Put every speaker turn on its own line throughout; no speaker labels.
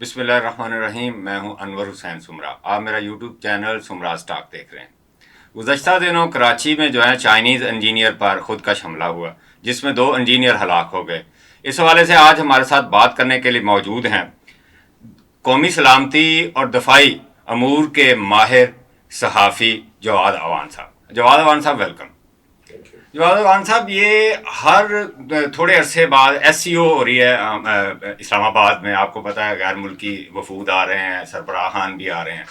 بسم اللہ الرحمن الرحیم. میں ہوں انور حسین سمرا. آپ میرا یوٹیوب چینل سمرا اسٹاک دیکھ رہے ہیں. گزشتہ دنوں کراچی میں جو ہے چائنیز انجینئر پر خودکش حملہ ہوا جس میں 2 انجینئر ہلاک ہو گئے. اس حوالے سے آج ہمارے ساتھ بات کرنے کے لیے موجود ہیں قومی سلامتی اور دفاعی امور کے ماہر صحافی جواد عوان صاحب. جواد عوان صاحب ویلکم. جواد عوان صاحب، یہ ہر تھوڑے عرصے بعد ایس سی او ہو رہی ہے اسلام آباد میں. آپ کو پتہ ہے غیر ملکی وفود آ رہے ہیں، سربراہان بھی آ رہے ہیں.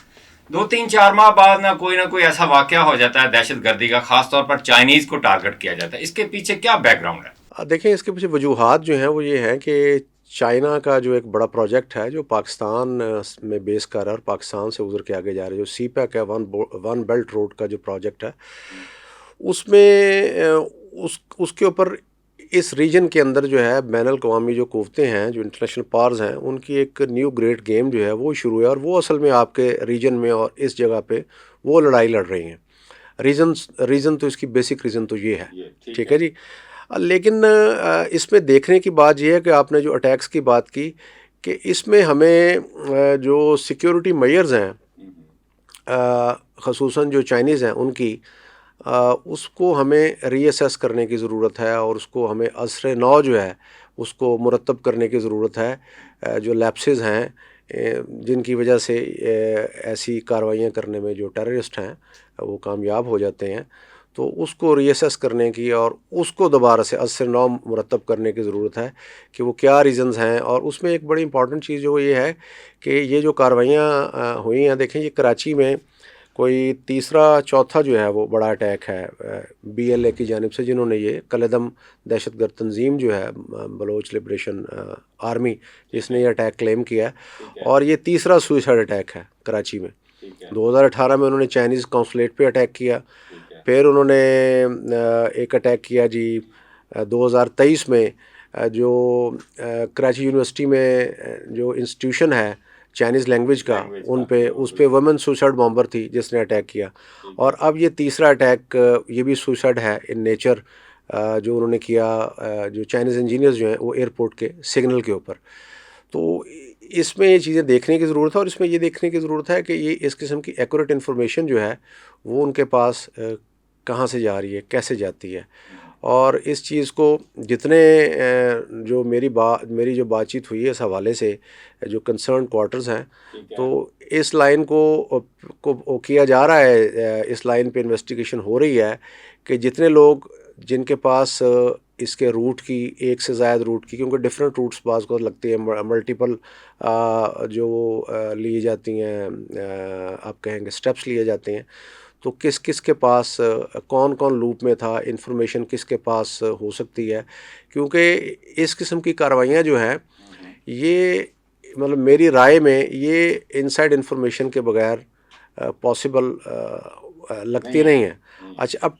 2 3 4 ماہ بعد نہ کوئی ایسا واقعہ ہو جاتا ہے دہشت گردی کا، خاص طور پر چائنیز کو ٹارگٹ کیا جاتا ہے. اس کے پیچھے کیا بیک گراؤنڈ ہے؟
دیکھیں، اس کے پیچھے وجوہات جو ہیں وہ یہ ہیں کہ چائنا کا جو ایک بڑا پروجیکٹ ہے جو پاکستان میں بیس کر رہا ہے اور پاکستان سے ازر کے آگے جا رہا ہے، جو سی پیک ہے، ون بیلٹ روڈ کا جو پروجیکٹ ہے، اس میں اس کے اوپر اس ریجن کے اندر جو ہے بین الاقوامی جو قوتیں ہیں، جو انٹرنیشنل پارز ہیں، ان کی ایک نیو گریٹ گیم جو ہے وہ شروع ہے، اور وہ اصل میں آپ کے ریجن میں اور اس جگہ پہ وہ لڑائی لڑ رہی ہیں. ریزن تو اس کی بیسک ریزن تو یہ ہے. ٹھیک ہے جی. لیکن اس میں دیکھنے کی بات یہ ہے کہ آپ نے جو اٹیکس کی بات کی کہ اس میں ہمیں جو سیکیورٹی میئرز ہیں، خصوصاً جو چائنیز ہیں ان کی، اس کو ہمیں ری ایسیس کرنے کی ضرورت ہے، اور اس کو ہمیں عصر نو جو ہے اس کو مرتب کرنے کی ضرورت ہے. جو لیپسز ہیں جن کی وجہ سے ایسی کارروائیاں کرنے میں جو ٹیررسٹ ہیں وہ کامیاب ہو جاتے ہیں، تو اس کو ری ایسیس کرنے کی اور اس کو دوبارہ سے عصر نو مرتب کرنے کی ضرورت ہے کہ وہ کیا ریزنز ہیں. اور اس میں ایک بڑی امپورٹنٹ چیز جو یہ ہے کہ یہ جو کارروائیاں ہوئی ہیں، دیکھیں یہ کراچی میں کوئی تیسرا چوتھا جو ہے وہ بڑا اٹیک ہے بی ایل اے کی جانب سے، جنہوں نے یہ کلعدم دہشت گرد تنظیم جو ہے بلوچ لبریشن آرمی، جس نے یہ اٹیک کلیم کیا ہے، اور یہ تیسرا سوئسائڈ اٹیک ہے کراچی میں. 2018 میں انہوں نے چائنیز قونصلیٹ پہ اٹیک کیا، پھر انہوں نے ایک اٹیک کیا جی 2023 میں جو کراچی یونیورسٹی میں جو انسٹیٹیوشن ہے چائنیز لینگویج کا، اس پہ ویمن سوسائڈ بامبر تھی جس نے اٹیک کیا. اور اب یہ تیسرا اٹیک، یہ بھی سوسائڈ ہے ان نیچر، جو انہوں نے کیا جو چائنیز انجینئرز جو ہیں وہ ایئرپورٹ کے سگنل کے اوپر. تو اس میں یہ چیزیں دیکھنے کی ضرورت ہے، اور اس میں یہ دیکھنے کی ضرورت ہے کہ یہ اس قسم کی ایکوریٹ انفارمیشن جو ہے وہ ان کے پاس کہاں سے جا رہی ہے، کیسے جاتی ہے. اور اس چیز کو جتنے جو میری جو بات چیت ہوئی ہے اس حوالے سے جو کنسرن کوارٹرز ہیں، تو اس لائن کو کیا جا رہا ہے، اس لائن پہ انویسٹیگیشن ہو رہی ہے کہ جتنے لوگ جن کے پاس اس کے روٹ کی، ایک سے زائد روٹ کی، کیونکہ ڈفرینٹ روٹس بعض کو لگتی ہیں، ملٹیپل جو لیے جاتی ہیں، آپ کہیں گے سٹیپس لیے جاتے ہیں، تو کس کس کے پاس کون کون لوپ میں تھا، انفارمیشن کس کے پاس ہو سکتی ہے. کیونکہ اس قسم کی کارروائیاں جو ہیں یہ مطلب میری رائے میں یہ انسائڈ انفارمیشن کے بغیر پاسبل لگتی نہیں ہے. اچھا، اب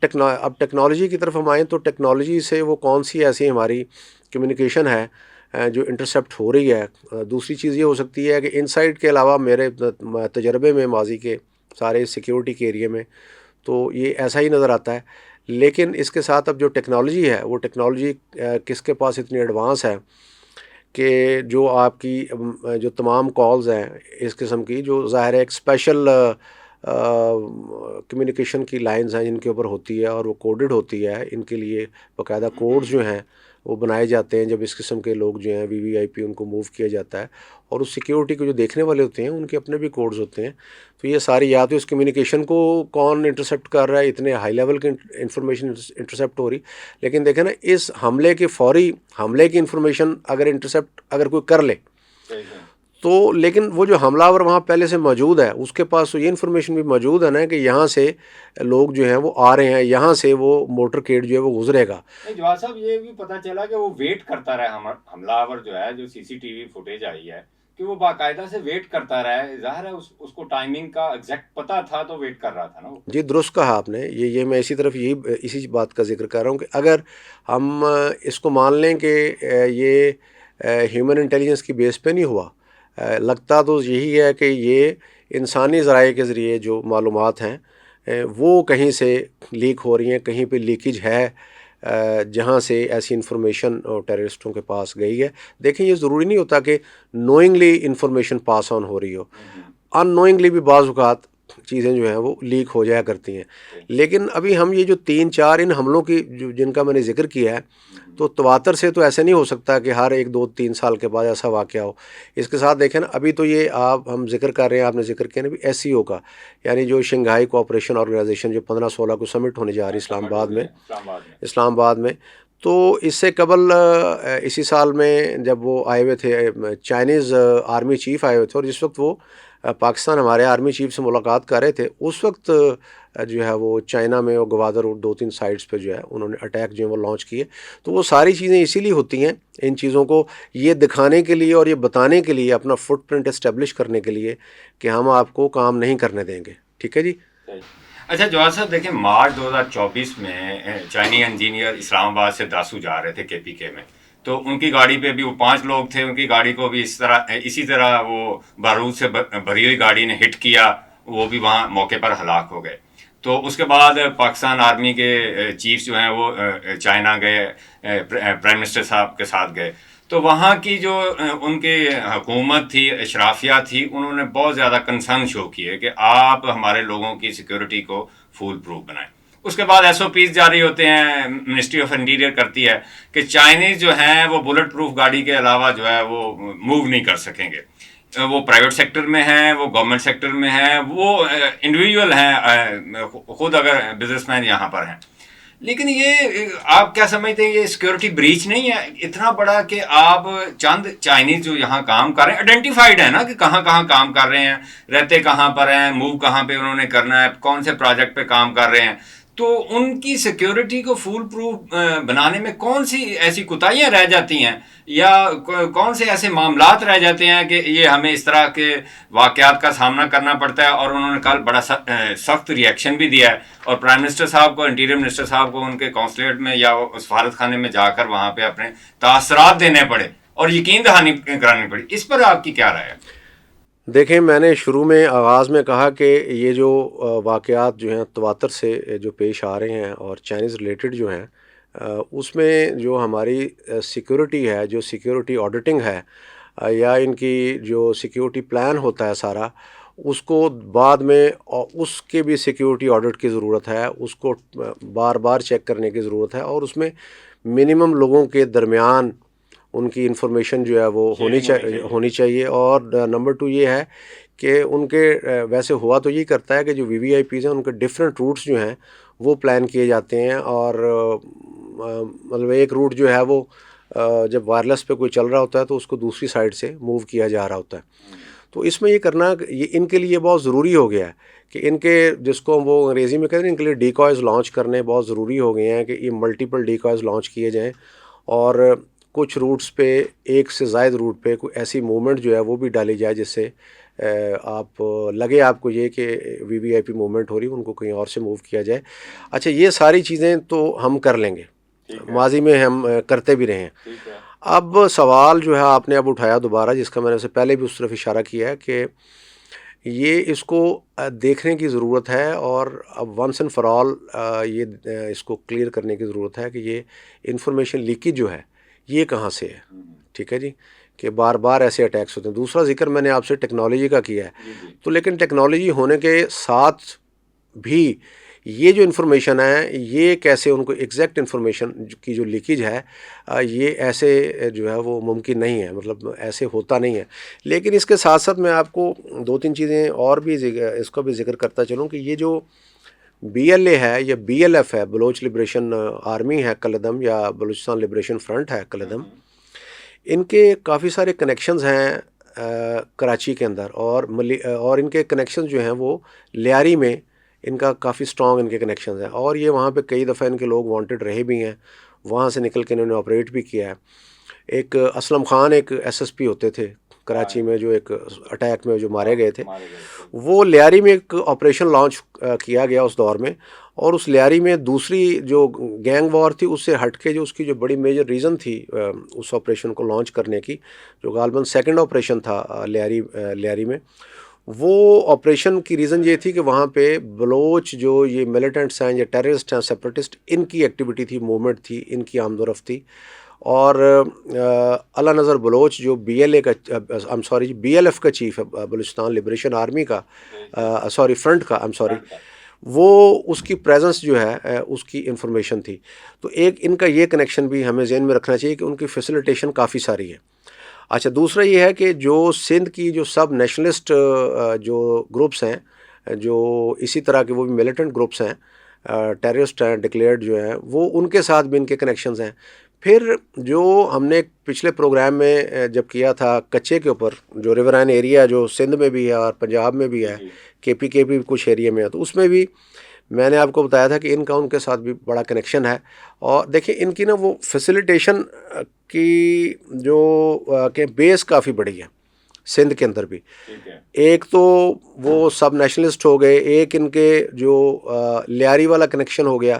ٹیکنالوجی کی طرف ہم آئیں تو ٹیکنالوجی سے وہ کون سی ایسی ہماری کمیونیکیشن ہے جو انٹرسیپٹ ہو رہی ہے. دوسری چیز یہ ہو سکتی ہے کہ انسائڈ کے علاوہ میرے تجربے میں ماضی کے سارے سیکیورٹی کے ایریے میں تو یہ ایسا ہی نظر آتا ہے. لیکن اس کے ساتھ اب جو ٹیکنالوجی ہے وہ ٹیکنالوجی کس کے پاس اتنی ایڈوانس ہے کہ جو آپ کی جو تمام کالز ہیں اس قسم کی، جو ظاہر ہے ایک اسپیشل کمیونیکیشن کی لائنز ہیں جن کے اوپر ہوتی ہے اور وہ کوڈڈ ہوتی ہے، ان کے لیے باقاعدہ کوڈز جو ہیں وہ بنائے جاتے ہیں جب اس قسم کے لوگ جو ہیں وی وی آئی پی ان کو موو کیا جاتا ہے، اور اس سیکیورٹی کو جو دیکھنے والے ہوتے ہیں ان کے اپنے بھی کوڈز ہوتے ہیں. تو یہ ساری یا تو اس کمیونیکیشن کو کون انٹرسیپٹ کر رہا ہے، اتنے ہائی لیول کی انفارمیشن انٹرسیپٹ ہو رہی. لیکن دیکھیں نا، اس حملے کے فوری حملے کی انفارمیشن اگر انٹرسیپٹ اگر کوئی کر لے تو، لیکن وہ جو حملہ آور وہاں پہلے سے موجود ہے اس کے پاس تو یہ انفارمیشن بھی موجود ہے نا کہ یہاں سے لوگ جو ہیں وہ آ رہے ہیں، یہاں سے وہ موٹر کیڈ جو ہے وہ گزرے گا.
جواد صاحب، یہ بھی پتہ چلا کہ وہ ویٹ کرتا رہا حملہ آور جو ہے، جو سی سی ٹی وی فوٹیج آئی ہے کہ وہ باقاعدہ سے ویٹ کرتا رہا ہے. ظاہر ہے اس کو ٹائمنگ کا ایگزیکٹ پتہ تھا تو ویٹ کر رہا تھا نا وہ.
جی درست کہا آپ نے. یہ میں اسی بات کا ذکر کر رہا ہوں کہ اگر ہم اس کو مان لیں کہ یہ ہیومن انٹیلیجنس کی بیس پہ نہیں ہوا، لگتا تو یہی ہے کہ یہ انسانی ذرائع کے ذریعے جو معلومات ہیں وہ کہیں سے لیک ہو رہی ہیں، کہیں پہ لیکیج ہے جہاں سے ایسی انفارمیشن ٹیررسٹوں کے پاس گئی ہے. دیکھیں یہ ضروری نہیں ہوتا کہ نوئنگلی انفارمیشن پاس آن ہو رہی ہو, ان نوئنگلی بھی بعض اوقات چیزیں جو ہیں وہ لیک ہو جایا کرتی ہیں. لیکن ابھی ہم یہ جو 3-4 ان حملوں کی جن کا میں نے ذکر کیا ہے, تو تواتر سے تو ایسے نہیں ہو سکتا کہ ہر 1-2-3 سال کے بعد ایسا واقعہ ہو. اس کے ساتھ دیکھیں نا, ابھی تو یہ ہم ذکر کر رہے ہیں, آپ نے ذکر کیا نا بھی SCO کا, یعنی جو شنگھائی کوآپریشن آرگنائزیشن جو 15-16 کو سمٹ ہونے جا رہی اسلام آباد میں. تو اس سے قبل اسی سال میں جب وہ آئے ہوئے تھے, چائنیز آرمی چیف آئے ہوئے تھے, اور جس وقت وہ پاکستان ہمارے آرمی چیف سے ملاقات کر رہے تھے, اس وقت جو ہے وہ چائنا میں اور گوادر اور 2-3 سائٹس پہ جو ہے انہوں نے اٹیک جو ہے وہ لانچ کیے. تو وہ ساری چیزیں اسی لیے ہوتی ہیں, ان چیزوں کو یہ دکھانے کے لیے اور یہ بتانے کے لیے, اپنا فٹ پرنٹ اسٹیبلش کرنے کے لیے کہ ہم آپ کو کام نہیں کرنے دیں گے. ٹھیک ہے جی.
اچھا جواد صاحب, دیکھیں مارچ 2024 میں چائنی انجینئر اسلام آباد سے داسو جا رہے تھے KPK میں, تو ان کی گاڑی پہ بھی وہ 5 لوگ تھے, ان کی گاڑی کو بھی اسی طرح وہ بارود سے بھری ہوئی گاڑی نے ہٹ کیا, وہ بھی وہاں موقع پر ہلاک ہو گئے. تو اس کے بعد پاکستان آرمی کے چیف جو ہیں وہ چائنا گئے, پرائم منسٹر صاحب کے ساتھ گئے. تو وہاں کی جو ان کی حکومت تھی, اشرافیہ تھی, انہوں نے بہت زیادہ کنسرن شو کیے کہ آپ ہمارے لوگوں کی سیکورٹی کو فول پروف بنائیں. اس کے بعد SOPs جاری ہوتے ہیں, منسٹری آف انٹیریئر کرتی ہے کہ چائنیز جو ہیں وہ بلٹ پروف گاڑی کے علاوہ جو ہے وہ موو نہیں کر سکیں گے. وہ پرائیویٹ سیکٹر میں ہیں, وہ گورنمنٹ سیکٹر میں ہیں, وہ انڈیویجول ہیں, خود اگر بزنس مین یہاں پر ہیں. لیکن یہ آپ کیا سمجھتے ہیں, یہ سیکورٹی بریچ نہیں ہے اتنا بڑا کہ آپ چند چائنیز جو یہاں کام کر رہے ہیں, آئیڈینٹیفائڈ ہے نا کہ کہاں کہاں کام کر رہے ہیں, رہتے کہاں پر ہیں, موو کہاں پہ انہوں نے کرنا ہے, کون سے پروجیکٹ پہ کام کر رہے ہیں, تو ان کی سیکیورٹی کو فول پروف بنانے میں کون سی ایسی کوتاہیاں رہ جاتی ہیں, یا کون سے ایسے معاملات رہ جاتے ہیں کہ یہ ہمیں اس طرح کے واقعات کا سامنا کرنا پڑتا ہے. اور انہوں نے کل بڑا سخت ری ایکشن بھی دیا ہے, اور پرائم منسٹر صاحب کو, انٹیریئر منسٹر صاحب کو ان کے کونسلیٹ میں یا سفارت خانے میں جا کر وہاں پہ اپنے تاثرات دینے پڑے اور یقین دہانی کرانی پڑی. اس پر آپ کی کیا رائے ہے؟
دیکھیں, میں نے شروع میں آغاز میں کہا کہ یہ جو واقعات جو ہیں تواتر سے جو پیش آ رہے ہیں اور چائنیز ریلیٹڈ جو ہیں, اس میں جو ہماری سیکیورٹی ہے, جو سیکیورٹی آڈیٹنگ ہے, یا ان کی جو سیکیورٹی پلان ہوتا ہے سارا, اس کو بعد میں اس کے بھی سیکیورٹی آڈٹ کی ضرورت ہے, اس کو بار بار چیک کرنے کی ضرورت ہے, اور اس میں منیمم لوگوں کے درمیان ان کی انفارمیشن جو ہے وہ ہونی چاہیے. اور نمبر 2 یہ ہے کہ ان کے ویسے ہوا تو یہ کرتا ہے کہ جو VVIPs ہیں ان کے ڈفرینٹ روٹس جو ہیں وہ پلان کیے جاتے ہیں, اور مطلب ایک روٹ جو ہے وہ جب وائرلیس پہ کوئی چل رہا ہوتا ہے تو اس کو دوسری سائڈ سے موو کیا جا رہا ہوتا ہے. تو اس میں یہ کرنا یہ ان کے لیے بہت ضروری ہو گیا ہے کہ ان کے جس کو وہ انگریزی میں کہتے ہیں ان کے لیے ڈیکوائز لانچ کرنے بہت ضروری ہو گئے ہیں کہ یہ ملٹیپل ڈیکوائز لانچ کیے جائیں, اور کچھ روٹس پہ ایک سے زائد روٹ پہ کوئی ایسی موومنٹ جو ہے وہ بھی ڈالی جائے جس سے آپ لگے آپ کو یہ کہ VVIP موومنٹ ہو رہی, ان کو کہیں اور سے موو کیا جائے. اچھا, یہ ساری چیزیں تو ہم کر لیں گے, ماضی میں ہم کرتے بھی رہے ہیں. اب سوال جو ہے آپ نے اب اٹھایا دوبارہ, جس کا میں نے اس سے پہلے بھی اس طرف اشارہ کیا ہے کہ یہ اس کو دیکھنے کی ضرورت ہے, اور اب ونس اینڈ فار آل یہ اس کو کلیئر کرنے کی ضرورت ہے کہ یہ انفارمیشن لیکیج جو ہے یہ کہاں سے ہے. ٹھیک ہے جی, کہ بار بار ایسے اٹیکس ہوتے ہیں. دوسرا ذکر میں نے آپ سے ٹیکنالوجی کا کیا ہے, تو لیکن ٹیکنالوجی ہونے کے ساتھ بھی یہ جو انفارمیشن ہے یہ کیسے ان کو ایگزیکٹ انفارمیشن کی جو لیکیج ہے یہ ایسے جو ہے وہ ممکن نہیں ہے, مطلب ایسے ہوتا نہیں ہے. لیکن اس کے ساتھ ساتھ میں آپ کو 2-3 چیزیں اور بھی اس کا بھی ذکر کرتا چلوں کہ یہ جو BLA ہے یا BLF ہے, بلوچ لبریشن آرمی ہے کلدم, یا بلوچستان لبریشن فرنٹ ہے کلدم, ان کے کافی سارے کنیکشنز ہیں کراچی کے اندر, اور ان کے کنیکشنز جو ہیں وہ لیاری میں ان کا کافی سٹرونگ ان کے کنیکشنز ہیں, اور یہ وہاں پہ کئی دفعہ ان کے لوگ وانٹڈ رہے بھی ہیں, وہاں سے نکل کے انہوں نے آپریٹ بھی کیا ہے. ایک اسلم خان ایک SSP ہوتے تھے کراچی میں جو ایک اٹیک میں جو مارے گئے تھے, وہ لیاری میں ایک آپریشن لانچ کیا گیا اس دور میں, اور اس لیاری میں دوسری جو گینگ وار تھی اس سے ہٹ کے جو اس کی جو بڑی میجر ریزن تھی اس آپریشن کو لانچ کرنے کی, جو غالباً سیکنڈ آپریشن تھا لیاری میں, وہ آپریشن کی ریزن یہ تھی کہ وہاں پہ بلوچ جو یہ ملیٹنٹس ہیں یا ٹیررسٹ ہیں سیپریٹسٹ، ان کی ایکٹیویٹی تھی، موومنٹ تھی، ان کی آمد و رفت تھی. اور اعلیٰ نظر بلوچ جو بی ایل ایف کا چیف ہے، بلوچستان لبریشن آرمی کا، فرنٹ کا، وہ اس کی پریزنس جو ہے اس کی انفارمیشن تھی. تو ایک ان کا یہ کنیکشن بھی ہمیں ذہن میں رکھنا چاہیے کہ ان کی فیسیلیٹیشن کافی ساری ہے. اچھا، دوسرا یہ ہے کہ جو سندھ کی جو سب نیشنلسٹ جو گروپس ہیں، جو اسی طرح کے وہ بھی ملیٹنٹ گروپس ہیں، ٹیررسٹ ہیں ڈکلیئرڈ جو ہیں، وہ ان کے ساتھ بھی ان کے کنیکشنز ہیں. پھر جو ہم نے پچھلے پروگرام میں جب کیا تھا کچے کے اوپر، جو ریورائن ایریا جو سندھ میں بھی ہے اور پنجاب میں بھی ہے، کے پی کے بھی کچھ ایریا میں ہے، تو اس میں بھی میں نے آپ کو بتایا تھا کہ ان کا ان کے ساتھ بھی بڑا کنیکشن ہے. اور دیکھیں ان کی نا وہ فیسیلیٹیشن کی جو کہ بیس کافی بڑی ہے سندھ کے اندر بھی. ایک تو وہ سب نیشنلسٹ ہو گئے، ایک ان کے جو لیاری والا کنیکشن ہو گیا،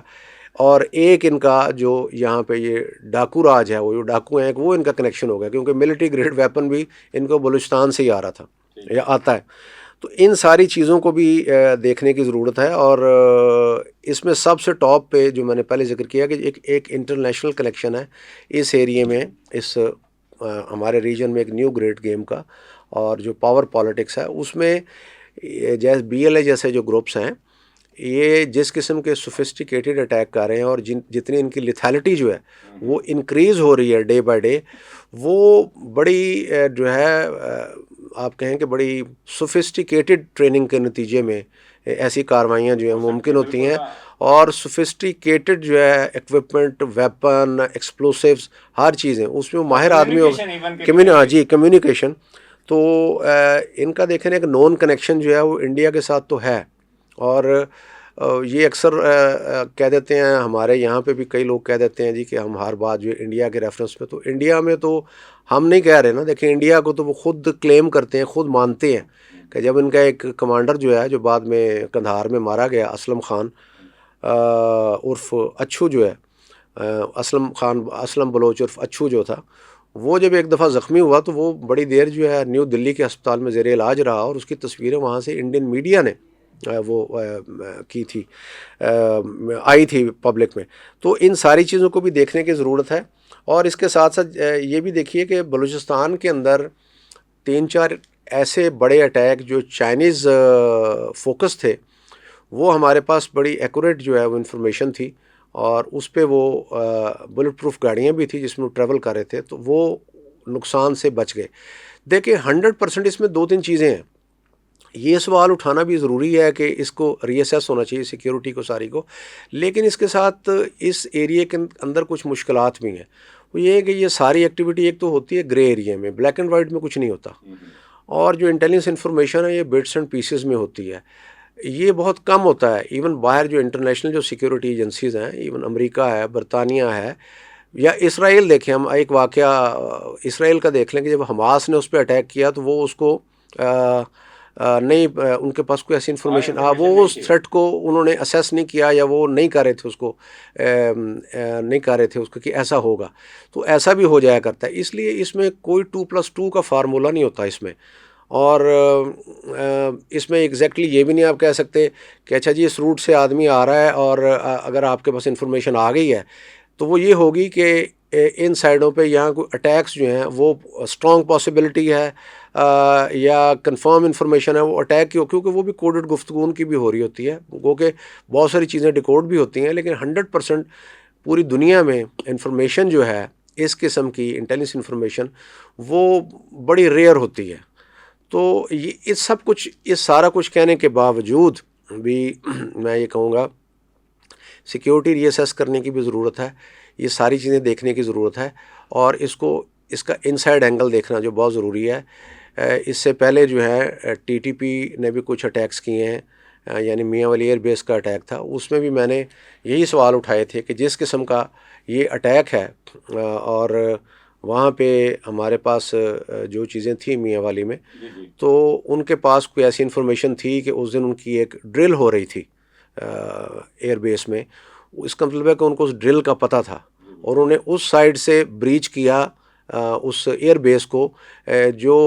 اور ایک ان کا جو یہاں پہ یہ ڈاکو راج ہے، وہ جو ڈاکو ہیں وہ ان کا کنیکشن ہو گیا، کیونکہ ملٹری گریڈ ویپن بھی ان کو بلوچستان سے ہی آ رہا تھا یا آتا ہے. تو ان ساری چیزوں کو بھی دیکھنے کی ضرورت ہے. اور اس میں سب سے ٹاپ پہ جو میں نے پہلے ذکر کیا کہ ایک انٹرنیشنل کنیکشن ہے اس ایریے میں، اس ہمارے ریجن میں ایک نیو گریٹ گیم کا. اور جو پاور پالیٹکس ہے اس میں جیسے بی ایل اے جیسے جو گروپس ہیں، یہ جس قسم کے سوفسٹیکیٹڈ اٹیک کر رہے ہیں اور جتنی ان کی لیتھیلٹی جو ہے وہ انکریز ہو رہی ہے ڈے بائی ڈے، وہ بڑی جو ہے آپ کہیں کہ بڑی سوفسٹیکیٹڈ ٹریننگ کے نتیجے میں ایسی کاروائیاں جو ہیں ممکن ہوتی ہیں. اور سوفسٹیکیٹڈ جو ہے ایکوپمنٹ، ویپن، ایکسپلوسیوز، ہر چیزیں اس میں ماہر آدمی ہوگا. کمیونیکیشن تو ان کا دیکھیں ایک نون کنیکشن جو ہے وہ انڈیا کے ساتھ تو ہے. اور یہ اکثر کہہ دیتے ہیں، ہمارے یہاں پہ بھی کئی لوگ کہہ دیتے ہیں جی کہ ہم ہر بات جو انڈیا کے ریفرنس میں، تو انڈیا میں تو ہم نہیں کہہ رہے نا. دیکھیں انڈیا کو تو وہ خود کلیم کرتے ہیں، خود مانتے ہیں کہ جب ان کا ایک کمانڈر جو ہے جو بعد میں قندھار میں مارا گیا، اسلم خان عرف اچھو جو ہے، اسلم بلوچ عرف اچھو جو تھا، وہ جب ایک دفعہ زخمی ہوا تو وہ بڑی دیر جو ہے نیو دلی کے ہسپتال میں زیر علاج رہا، اور اس کی تصویریں وہاں سے انڈین میڈیا نے وہ کی تھی، آئی تھی پبلک میں. تو ان ساری چیزوں کو بھی دیکھنے کی ضرورت ہے. اور اس کے ساتھ ساتھ یہ بھی دیکھیے کہ بلوچستان کے اندر 3-4 ایسے بڑے اٹیک جو چائنیز فوکس تھے، وہ ہمارے پاس بڑی ایکوریٹ جو ہے وہ انفارمیشن تھی، اور اس پہ وہ بلٹ پروف گاڑیاں بھی تھی جس میں وہ ٹریول کر رہے تھے، تو وہ نقصان سے بچ گئے. دیکھیں 100% اس میں 2-3 چیزیں ہیں. یہ سوال اٹھانا بھی ضروری ہے کہ اس کو ری ایسیس ہونا چاہیے سیکیورٹی کو ساری کو، لیکن اس کے ساتھ اس ایریے کے اندر کچھ مشکلات بھی ہیں. وہ یہ ہے کہ یہ ساری ایکٹیویٹی ایک تو ہوتی ہے گرے ایریے میں، بلیک اینڈ وائٹ میں کچھ نہیں ہوتا، اور جو انٹیلیجنس انفارمیشن ہے یہ بٹس اینڈ پیسز میں ہوتی ہے. یہ بہت کم ہوتا ہے. ایون باہر جو انٹرنیشنل جو سیکیورٹی ایجنسیز ہیں، ایون امریکہ ہے، برطانیہ ہے، یا اسرائیل دیکھیں، ہم ایک واقعہ اسرائیل کا دیکھ لیں کہ جب حماس نے اس پہ اٹیک کیا تو وہ اس کو نہیں، ان کے پاس کوئی ایسی انفارمیشن وہ اس تھریٹ کو انہوں نے اسیس نہیں کیا، یا وہ نہیں کر رہے تھے اس کو، نہیں کر رہے تھے اس کو کہ ایسا ہوگا. تو ایسا بھی ہو جایا کرتا ہے. اس لیے اس میں کوئی 2+2 کا فارمولہ نہیں ہوتا اس میں. اور اس میں ایگزیکٹلی یہ بھی نہیں آپ کہہ سکتے کہ اچھا جی اس روٹ سے آدمی آ رہا ہے، اور اگر آپ کے پاس انفارمیشن آ گئی ہے تو وہ یہ ہوگی کہ ان سائڈوں پہ یہاں کوئی اٹیکس جو ہیں وہ اسٹرانگ پاسبلٹی ہے، یا کنفرم انفارمیشن ہے وہ اٹیک کی، کیونکہ وہ بھی کوڈڈ گفتگو ان کی بھی ہو رہی ہوتی ہے، گو کہ بہت ساری چیزیں ڈیکوڈ بھی ہوتی ہیں. لیکن 100% پوری دنیا میں انفارمیشن جو ہے اس قسم کی انٹیلیجنس انفارمیشن وہ بڑی ریئر ہوتی ہے. تو اس سارا کچھ کہنے کے باوجود بھی میں یہ کہوں گا سیکیورٹی ری ایسیس کرنے کی بھی ضرورت ہے، یہ ساری چیزیں دیکھنے کی ضرورت ہے، اور اس کا انسائیڈ اینگل دیکھنا جو بہت ضروری ہے. اس سے پہلے جو ہے ٹی ٹی پی نے بھی کچھ اٹیکس کیے ہیں، یعنی میاں ولی ایئر بیس کا اٹیک تھا، اس میں بھی میں نے یہی سوال اٹھائے تھے کہ جس قسم کا یہ اٹیک ہے، اور وہاں پہ ہمارے پاس جو چیزیں تھیں میاں والی میں، تو ان کے پاس کوئی ایسی انفارمیشن تھی کہ اس دن ان کی ایک ڈرل ہو رہی تھی ایئر بیس میں. اس کا مطلب ہے کہ ان کو اس ڈرل کا پتہ تھا، اور انہوں نے اس سائڈ سے بریچ کیا اس ایئر بیس کو جو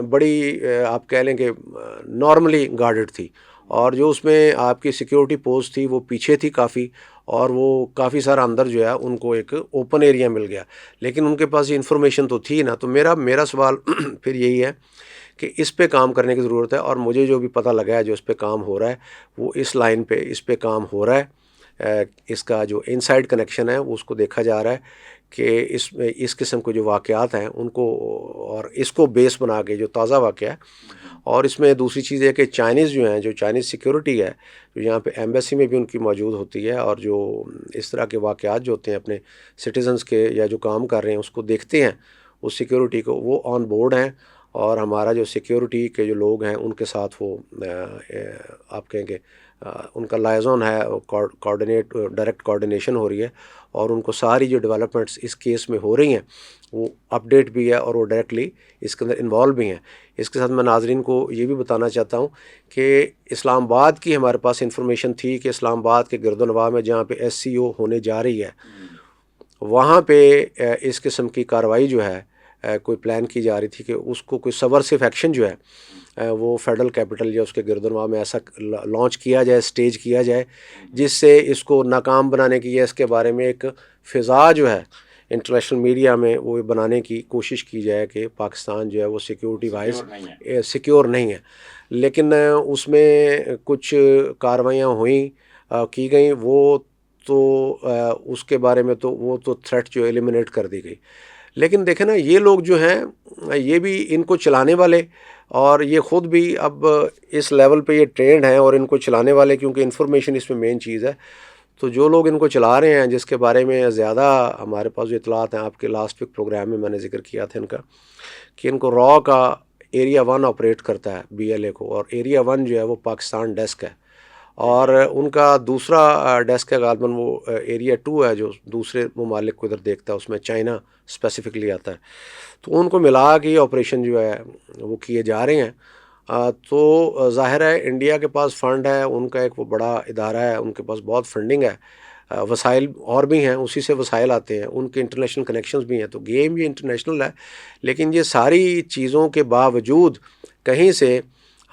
بڑی آپ کہہ لیں کہ نارملی گارڈڈ تھی، اور جو اس میں آپ کی سیکیورٹی پوسٹ تھی وہ پیچھے تھی کافی، اور وہ کافی سارا اندر جو ہے ان کو ایک اوپن ایریا مل گیا، لیکن ان کے پاس یہ انفارمیشن تو تھی نا. تو میرا سوال پھر یہی ہے کہ اس پہ کام کرنے کی ضرورت ہے، اور مجھے جو بھی پتہ لگا ہے جو اس پہ کام ہو رہا ہے وہ اس لائن پہ اس پہ کام ہو رہا ہے. اس کا جو انسائڈ کنیکشن ہے وہ اس کو دیکھا جا رہا ہے کہ اس قسم کے جو واقعات ہیں ان کو، اور اس کو بیس بنا کے جو تازہ واقعہ ہے. اور اس میں دوسری چیز ہے کہ چائنیز جو ہیں، جو چائنیز سیکیورٹی ہے جو یہاں پہ ایمبیسی میں بھی ان کی موجود ہوتی ہے، اور جو اس طرح کے واقعات جو ہوتے ہیں اپنے سٹیزنز کے یا جو کام کر رہے ہیں اس کو دیکھتے ہیں، اس سیکیورٹی کو، وہ آن بورڈ ہیں. اور ہمارا جو سیکیورٹی کے جو لوگ ہیں ان کے ساتھ وہ آپ کہیں گے ان کا لائزون ہے، ڈائریکٹ کوارڈینیشن ہو رہی ہے، اور ان کو ساری جو ڈیولپمنٹس اس کیس میں ہو رہی ہیں وہ اپڈیٹ بھی ہے، اور وہ ڈائریکٹلی اس کے اندر انوالو بھی ہیں. اس کے ساتھ میں ناظرین کو یہ بھی بتانا چاہتا ہوں کہ اسلام آباد کی ہمارے پاس انفارمیشن تھی کہ اسلام آباد کے گرد و نواح میں جہاں پہ SCO ہونے جا رہی ہے وہاں پہ اس قسم کی کارروائی جو ہے کوئی پلان کی جا رہی تھی کہ اس کو کوئی سبورسیو ایکشن جو ہے وہ فیڈرل کیپٹل یا اس کے گرد و نواح میں ایسا لانچ کیا جائے، سٹیج کیا جائے، جس سے اس کو ناکام بنانے کی یا اس کے بارے میں ایک فضا جو ہے انٹرنیشنل میڈیا میں وہ بنانے کی کوشش کی جائے کہ پاکستان جو ہے وہ سیکیورٹی وائز سیکیور نہیں ہے. لیکن اس میں کچھ کارروائیاں ہوئیں کی گئیں، وہ تو اس کے بارے میں تو وہ تو تھریٹ جو ایلیمنیٹ کر دی گئی. لیکن دیکھیں نا، یہ لوگ جو ہیں یہ بھی ان کو چلانے والے، اور یہ خود بھی اب اس لیول پہ یہ ٹرینڈ ہیں، اور ان کو چلانے والے کیونکہ انفارمیشن اس میں مین چیز ہے. تو جو لوگ ان کو چلا رہے ہیں، جس کے بارے میں زیادہ ہمارے پاس جو اطلاعات ہیں، آپ کے لاسٹ ویک پروگرام میں نے ذکر کیا تھا ان کا، کہ ان کو را کا ایریا 1 آپریٹ کرتا ہے BLA کو، اور ایریا 1 جو ہے وہ پاکستان ڈیسک ہے، اور ان کا دوسرا ڈیسک ہے غالباً وہ ایریا 2 ہے جو دوسرے ممالک کو ادھر دیکھتا ہے، اس میں چائنا اسپیسیفکلی آتا ہے. تو ان کو ملا کے یہ آپریشن جو ہے وہ کیے جا رہے ہیں. تو ظاہر ہے انڈیا کے پاس فنڈ ہے، ان کا ایک وہ بڑا ادارہ ہے، ان کے پاس بہت فنڈنگ ہے، وسائل اور بھی ہیں، اسی سے وسائل آتے ہیں، ان کے انٹرنیشنل کنیکشنز بھی ہیں. تو گیم یہ انٹرنیشنل ہے، لیکن یہ ساری چیزوں کے باوجود کہیں سے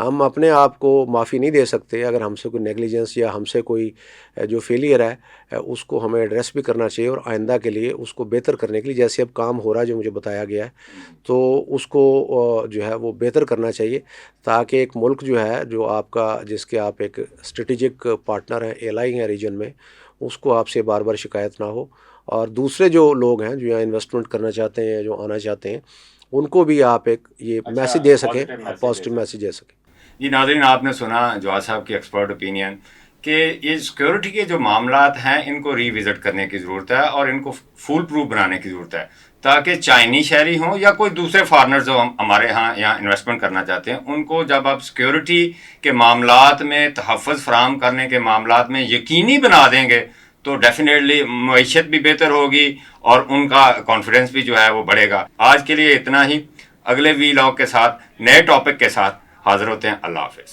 ہم اپنے آپ کو معافی نہیں دے سکتے. اگر ہم سے کوئی نیگلیجنس یا ہم سے کوئی جو فیلئر ہے اس کو ہمیں ایڈریس بھی کرنا چاہیے، اور آئندہ کے لیے اس کو بہتر کرنے کے لیے جیسے اب کام ہو رہا ہے جو مجھے بتایا گیا ہے، تو اس کو جو ہے وہ بہتر کرنا چاہیے، تاکہ ایک ملک جو ہے جو آپ کا، جس کے آپ ایک اسٹریٹجک پارٹنر ہیں، ایلائی ہیں ریجن میں، اس کو آپ سے بار بار شکایت نہ ہو. اور دوسرے جو لوگ ہیں جو یہاں انویسٹمنٹ کرنا چاہتے ہیں، جو آنا چاہتے ہیں، ان کو بھی آپ ایک یہ میسیج دے سکیں، پازیٹیو میسیج دے سکیں.
جی ناظرین، آپ نے سنا جواد صاحب کی ایکسپرٹ اوپینین کہ یہ سیکیورٹی کے جو معاملات ہیں ان کو ری وزٹ کرنے کی ضرورت ہے، اور ان کو فول پروف بنانے کی ضرورت ہے، تاکہ چائنی شہری ہوں یا کوئی دوسرے فارنرز جو ہمارے ہاں یہاں انویسٹمنٹ کرنا چاہتے ہیں، ان کو جب آپ سیکیورٹی کے معاملات میں تحفظ فراہم کرنے کے معاملات میں یقینی بنا دیں گے تو ڈیفینیٹلی معیشت بھی بہتر ہوگی، اور ان کا کانفیڈنس بھی جو ہے وہ بڑھے گا. آج کے لیے اتنا ہی. اگلے وی لاگ کے ساتھ، نئے ٹاپک کے ساتھ حاضر ہوتے ہیں. اللہ حافظ.